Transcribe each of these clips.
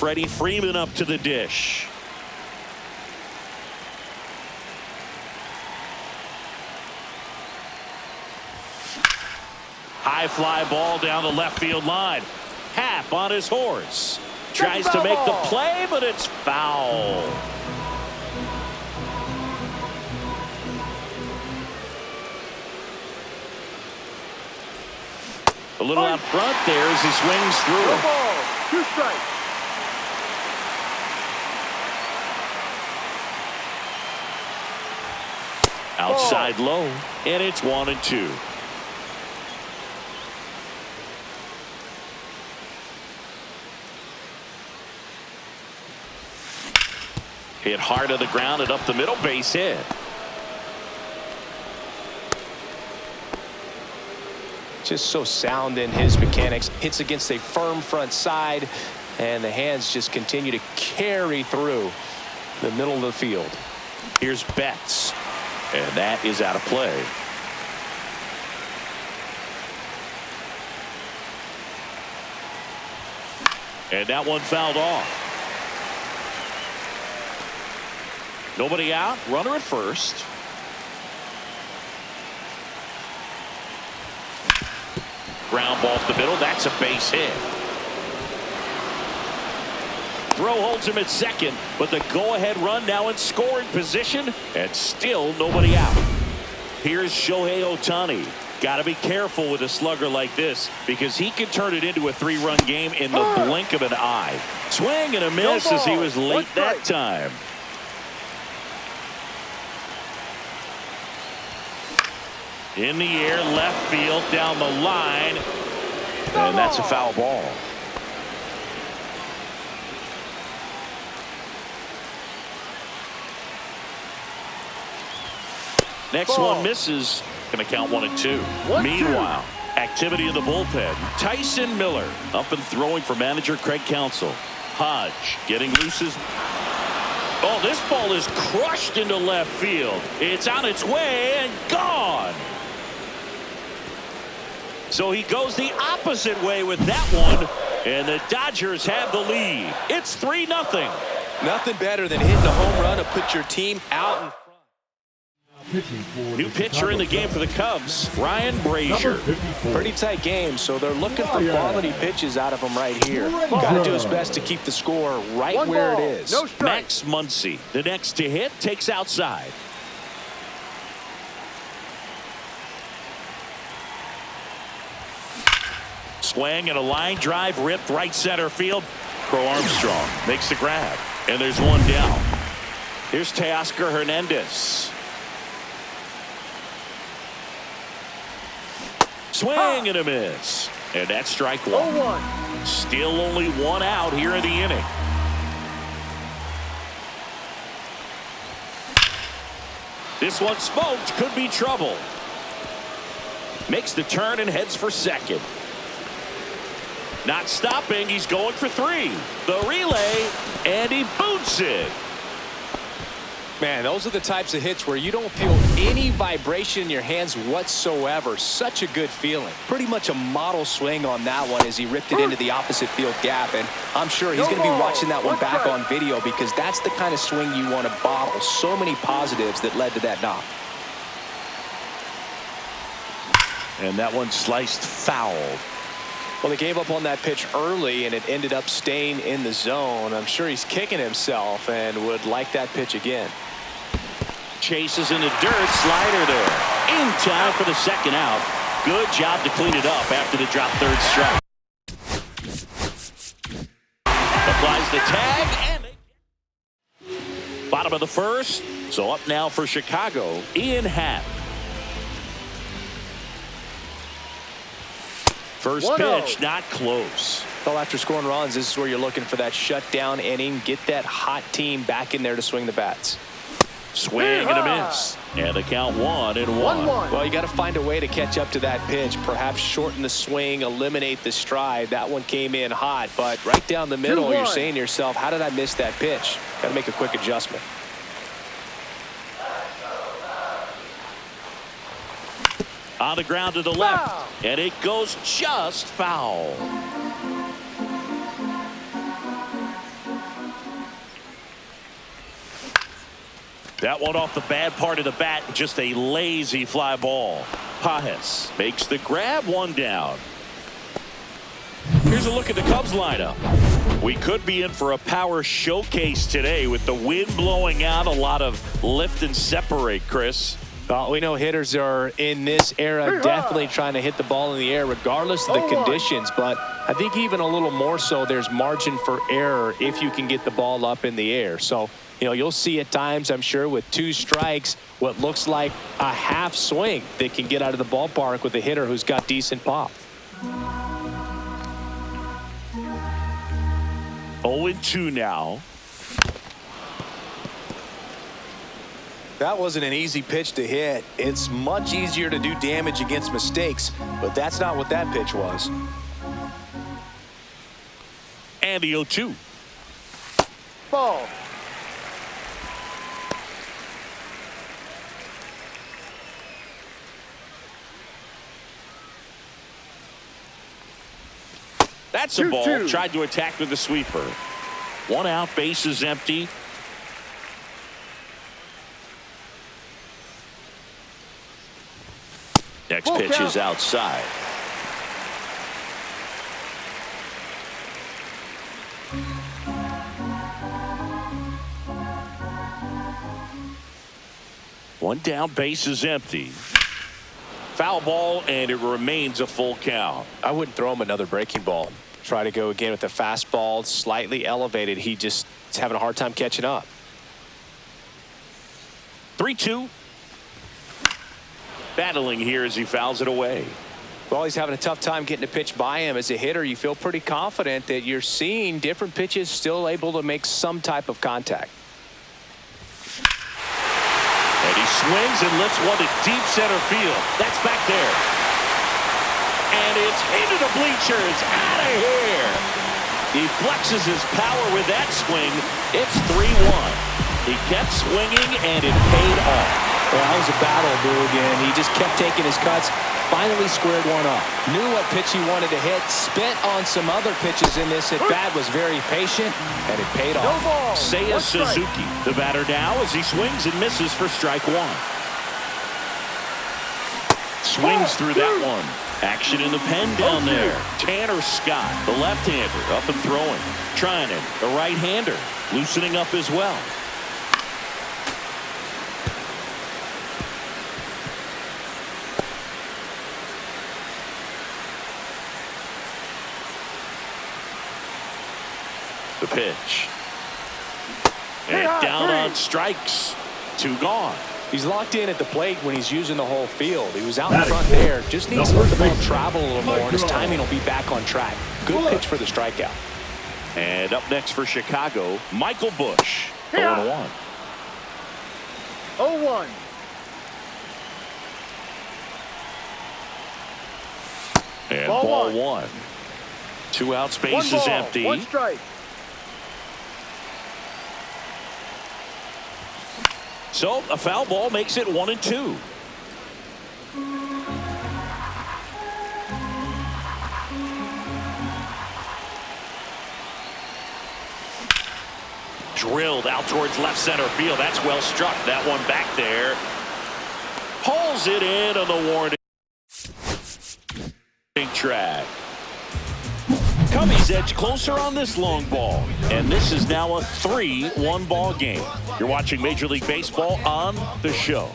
Freddie Freeman up to the dish. High fly ball down the left field line. Happ on his horse. Tries to make the play, but it's foul. A little out front there as he swings through. No ball. 2 strikes. Outside low, and it's 1-2. Hit hard to the ground and up the middle, base hit. Just so sound in his mechanics. Hits against a firm front side, and the hands just continue to carry through the middle of the field. Here's Betts, and that is out of play. And that one fouled off. Nobody out, runner at first. Ground ball up the middle, that's a base hit. Throw holds him at second, but the go-ahead run now in scoring position, and still nobody out. Here's Shohei Ohtani. Got to be careful with a slugger like this because he can turn it into a 3-run game in the blink of an eye. Swing and a miss as he was late that time. In the air, left field, down the line, and that's a foul ball. Next one misses. Going to count 1-2. Meanwhile, activity in the bullpen. Tyson Miller up and throwing for manager Craig Counsell. Hodge getting loose. Oh, this ball is crushed into left field. It's on its way and gone. So he goes the opposite way with that one, and the Dodgers have the lead. It's 3-0. Nothing better than hitting a home run to put your team out in front. New pitcher in the game for the Cubs, Ryan Brazier. Pretty tight game, so they're looking for quality pitches out of him right here. Got to do his best to keep the score right where it is. Max Muncy, the next to hit, takes outside. Swing and a line drive ripped right center field. Crow Armstrong makes the grab, and there's one down. Here's Teoscar Hernandez. Swing and a miss, and that's strike one. 0-1. Still only one out here in the inning. This one smoked, could be trouble. Makes the turn and heads for second. Not stopping, he's going for 3. The relay, and he boots it. Man, those are the types of hits where you don't feel any vibration in your hands whatsoever. Such a good feeling. Pretty much a model swing on that one as he ripped it into the opposite field gap. And I'm sure he's going to be watching that one back on video because that's the kind of swing you want to bottle. So many positives that led to that knock. And that one sliced foul. Well, they gave up on that pitch early, and it ended up staying in the zone. I'm sure he's kicking himself and would like that pitch again. Chases in the dirt, slider there. In time for the second out. Good job to clean it up after the drop third strike. Applies the tag, and bottom of the first. So up now for Chicago, Ian Happ. First pitch, not close. Well, after scoring runs, this is where you're looking for that shutdown inning. Get that hot team back in there to swing the bats. Swing and a miss. And the count 1-1. Well, you got to find a way to catch up to that pitch. Perhaps shorten the swing, eliminate the stride. That one came in hot, but right down the middle, you're saying to yourself, how did I miss that pitch? Got to make a quick adjustment. On the ground to the left, and it goes just foul. That one off the bad part of the bat, just a lazy fly ball. Pajes makes the grab, one down. Here's a look at the Cubs lineup. We could be in for a power showcase today with the wind blowing out, a lot of lift and separate, Chris. Well, we know hitters are in this era definitely trying to hit the ball in the air regardless of the conditions, but I think even a little more so there's margin for error if you can get the ball up in the air. So, you know, you'll see at times, I'm sure, with 2 strikes, what looks like a half swing that can get out of the ballpark with a hitter who's got decent pop. 0-2 now. That wasn't an easy pitch to hit. It's much easier to do damage against mistakes, but that's not what that pitch was. And the 0-2. Ball. That's a ball. Tried to attack with the sweeper. 1 out, base is empty. Next pitch is outside. One down, base is empty. Foul ball, and it remains a full count. I wouldn't throw him another breaking ball. Try to go again with the fastball, slightly elevated. He just is having a hard time catching up. 3-2. Battling here as he fouls it away. Well, he's having a tough time getting a pitch by him. As a hitter, you feel pretty confident that you're seeing different pitches still able to make some type of contact. And he swings and lifts one to deep center field. That's back there. And it's into the bleachers. Out of here. He flexes his power with that swing. It's 3-1. He kept swinging, and it paid off. Well, that was a battle, Boog, and he just kept taking his cuts. Finally squared one up. Knew what pitch he wanted to hit. Spent on some other pitches in this at bat. Was very patient, and it paid off. Seiya Suzuki, the batter now, as he swings and misses for strike 1. Swings through that one. Action in the pen down there. Tanner Scott, the left-hander, up and throwing. Trinan, the right-hander, loosening up as well. The pitch. And down on strikes. 2 gone. He's locked in at the plate when he's using the whole field. He was out in front there. Just needs to let the ball travel a little more, and his timing will be back on track. Good pitch for the strikeout. And up next for Chicago, Michael Busch. 0-1. 0-1. And ball 1. 2 outs, base is empty. 1 strike. So a foul ball makes it 1-2. Drilled out towards left center field. That's well struck. That one back there. Pulls it in on the warning track. Cubbies edge closer on this long ball. And this is now a 3-1 ball game. You're watching Major League Baseball on the show.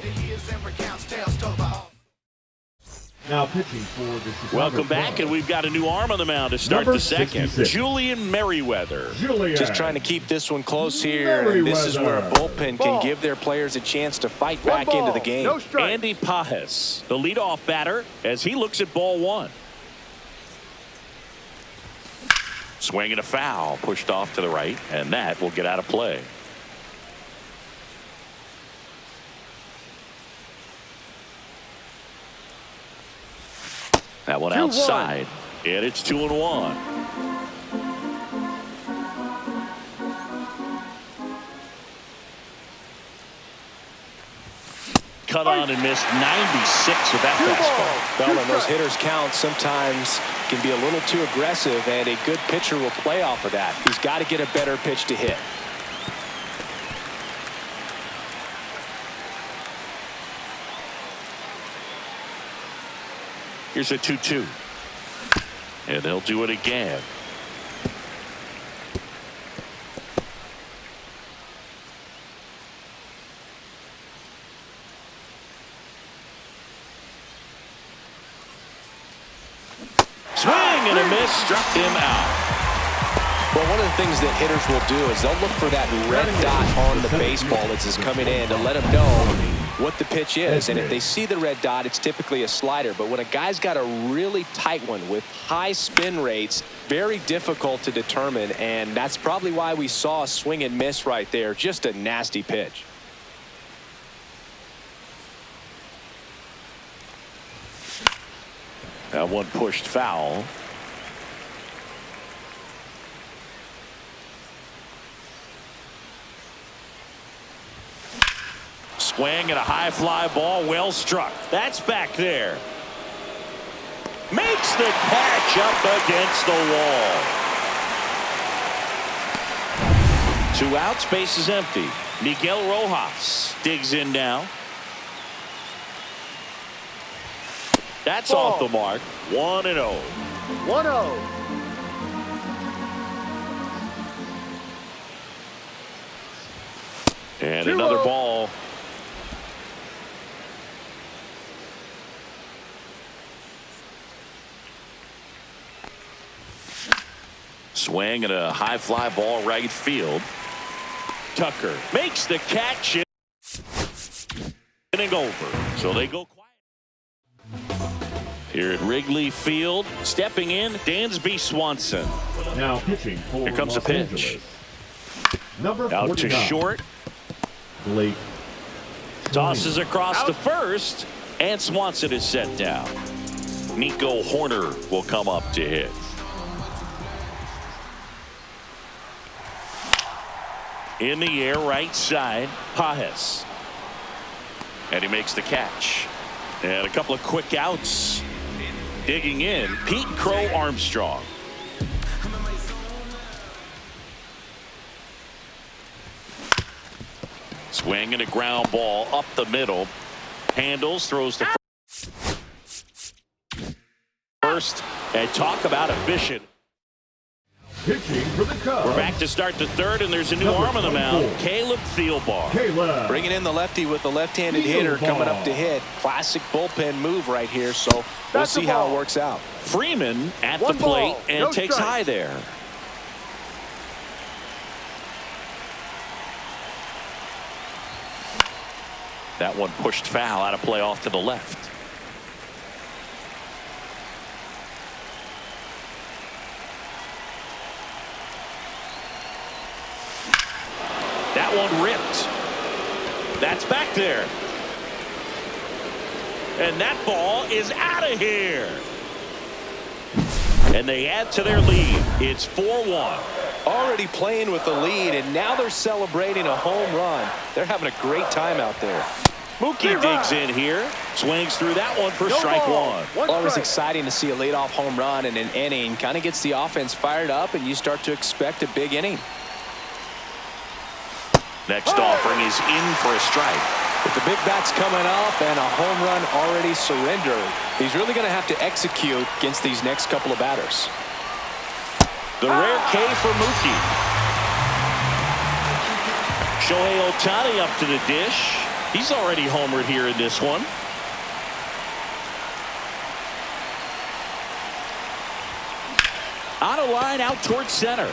Now pitching for the Chicago Welcome back, Cubs. and we've got a new arm on the mound to start Number the second. 66. Julian Merriweather. Just trying to keep this one close here. And this is where a bullpen can give their players a chance to fight back into the game. No strike. Andy Pajes, the leadoff batter, as he looks at ball 1. Swing and a foul, pushed off to the right, and that will get out of play. That one outside, and it's 2-1. Cut on and missed 96 with that fastball. Well, and those hitters count sometimes can be a little too aggressive, and a good pitcher will play off of that. He's got to get a better pitch to hit. Here's a 2-2. And they'll do it again. Swing and a miss, struck him out. Well, one of the things that hitters will do is they'll look for that red dot on the baseball as it's coming in to let them know what the pitch is. And if they see the red dot, it's typically a slider. But when a guy's got a really tight one with high spin rates, very difficult to determine. And that's probably why we saw a swing and miss right there. Just a nasty pitch. That one pushed foul. Swing and a high fly ball, well struck. That's back there. Makes the catch up against the wall. 2 outs, base is empty. Miguel Rojas digs in now. That's Ball. off the mark. 1-0. 1-0. And another ball. Swing and a high fly ball right field. Tucker makes the catch. Inning over. So they go quiet. Here at Wrigley Field, stepping in, Dansby Swanson. Now pitching for Here comes Los a pitch. Angeles. Number Out 49. to short. Blake. Tosses across the first, and Swanson is set down. Nico Horner will come up to hit. In the air, right side, Pajes. And he makes the catch. And a couple of quick outs. Digging in, Pete Crow Armstrong. Swing and a ground ball up the middle. Handles, throws to first. And talk about efficient. Pitching for the Cubs. We're back to start the third, and there's a new Number arm on the mound. 24. Caleb Thielbar. Caleb. Bringing in the lefty with the left-handed hitter coming up to hit. Classic bullpen move right here, so we'll That's see the how ball. it works out. Freeman at One the plate ball, and no takes strike. high there. That one pushed foul, out of play off to the left. That one ripped. That's back there. And that ball is out of here. And they add to their lead. It's 4-1. Already playing with the lead, and now they're celebrating a home run. They're having a great time out there. Mookie digs in here. Swings through that one for No strike ball. one. Always strike. exciting to see a leadoff home run in an inning. Kind of gets the offense fired up, and you start to expect a big inning. Next offering is in for a strike. With the big bats coming up and a home run already surrendered, he's really going to have to execute against these next couple of batters. The rare K for Mookie. Shohei Ohtani up to the dish. He's already homered here in this one. On a line out towards center.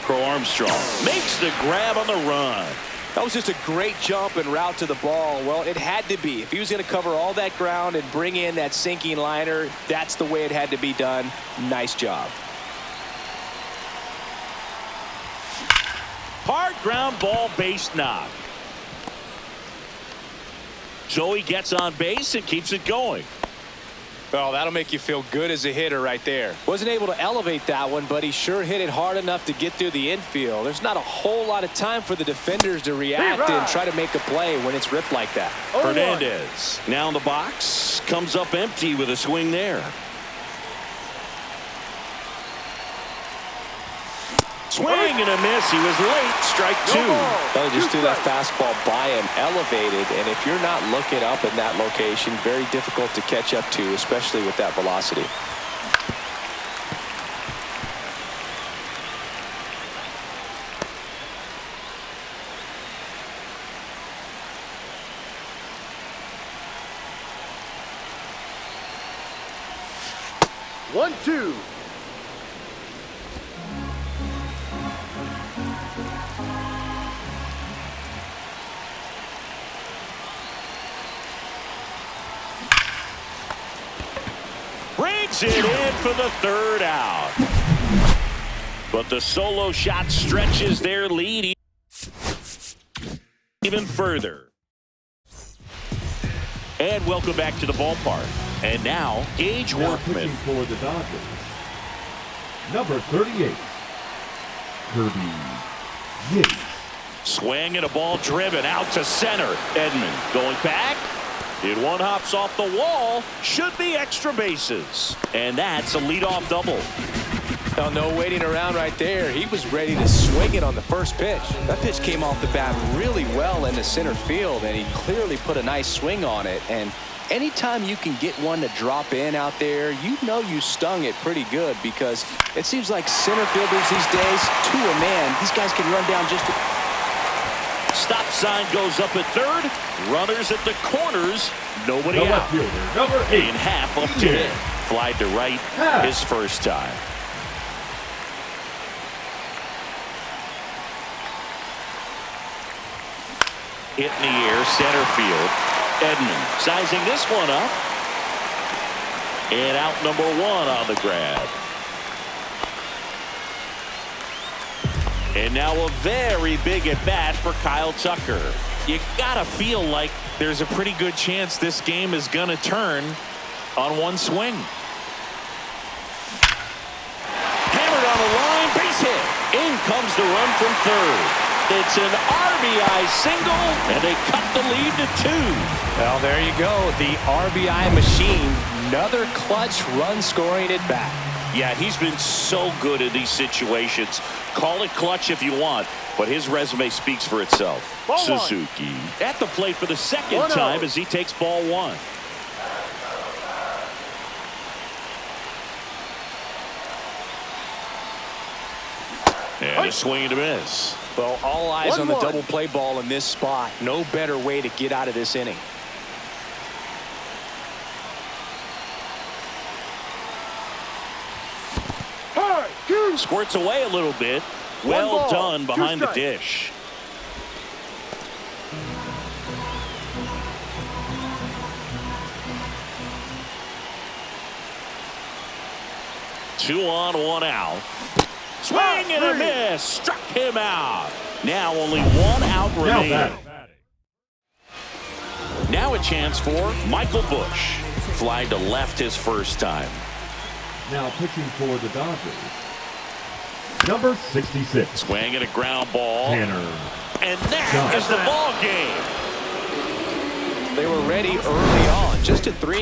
Crow Armstrong makes the grab on the run. That was just a great jump and route to the ball. Well, it had to be. If he was going to cover all that ground and bring in that sinking liner, that's the way it had to be done. Nice job. Hard ground ball, base knock. Joey gets on base and keeps it going. Well, that'll make you feel good as a hitter right there. Wasn't able to elevate that one, but he sure hit it hard enough to get through the infield. There's not a whole lot of time for the defenders to react and try to make a play when it's ripped like that. Hernandez now in the box, comes up empty with a swing there. Swing and a miss. He was late. Strike two. Well, just threw that fastball by him, elevated, and if you're not looking up in that location, very difficult to catch up to, especially with that velocity. One, two. Brings it in for the third out. But the solo shot stretches their lead even further. And welcome back to the ballpark. And now, Gage Now Workman. pitching for the Dodgers. Number 38, Kirby Yates. Swing and a ball driven out to center. Edman going back. It one hops off the wall. Should be extra bases. And that's a leadoff double. Oh, no waiting around right there. He was ready to swing it on the first pitch. That pitch came off the bat really well into center field, and he clearly put a nice swing on it. And anytime you can get one to drop in out there, you know you stung it pretty good, because it seems like center fielders these days, to a man, these guys can run down just a... Stop sign goes up at third. Runners at the corners. Nobody The out. left fielder, number 8, In half up to hit. Flied to right his first time. Hit in the air, center field. Edman sizing this one up. And out number one on the grab. And now a very big at bat for Kyle Tucker. You gotta feel like there's a pretty good chance this game is gonna turn on one swing. Hammered on the line, base hit. In comes the run from third. It's an RBI single, and they cut the lead to 2. Well, there you go. The RBI machine. Another clutch run scoring at bat. Yeah, he's been so good in these situations. Call it clutch if you want, but his resume speaks for itself. Ball Suzuki at the plate for the second 1-0. time as he takes ball one. And a swing and a miss. Well, all eyes on the 1-1. double play ball in this spot. No better way to get out of this inning. High, two. Squirts away a little bit. Well ball, done 2 behind the strikes. dish. Two on, one out. Swing and a miss. Struck him out. Now only one out Now remaining. batting. Now a chance for Michael Busch. Flying to left his first time. Now pitching for the Dodgers. Number 66, Swing and a ground ball. Tanner. And that is the ball game. They were ready early on. Just a 3